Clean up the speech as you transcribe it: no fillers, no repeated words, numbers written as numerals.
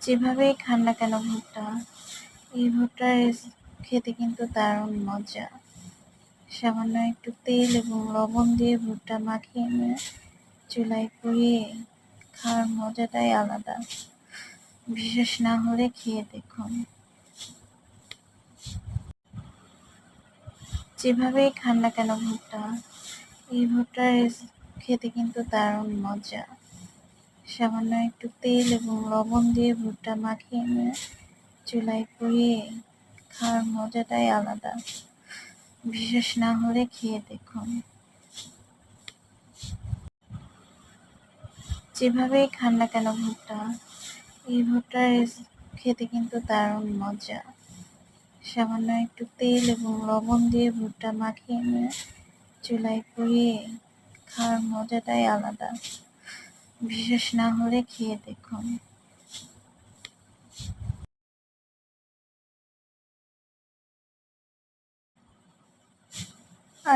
যেভাবেই খান না কেন ভুট্টা, এই ভুট্টার খেতে কিন্তু দারুণ মজা। সামান্য একটু তেল এবং লবণ দিয়ে ভুট্টা মাখিয়ে নিয়ে চুলায় পুড়িয়ে খাওয়ার মজাটাই আলাদা। বিশেষ না হলে খেয়ে দেখুন। যেভাবেই খান না কেন ভুট্টা, এই ভুট্টার খেতে কিন্তু দারুণ মজা। সামান্য একটু তেল এবং লবণ দিয়ে ভুট্টা মাখিয়ে নিয়ে চুলায় পুড়িয়ে খাওয়ার মজাটাই আলাদা। বিশেষ না হলে খেয়ে দেখুন। যেভাবেই খান না কেন ভুট্টা, এই ভুট্টার খেতে কিন্তু দারুণ মজা। সামান্য একটু তেল এবং লবণ দিয়ে ভুট্টা মাখিয়ে নিয়ে চুলায় পুড়িয়ে খাওয়ার মজাটাই আলাদা। বিশেষ না হলে খেয়ে দেখুন।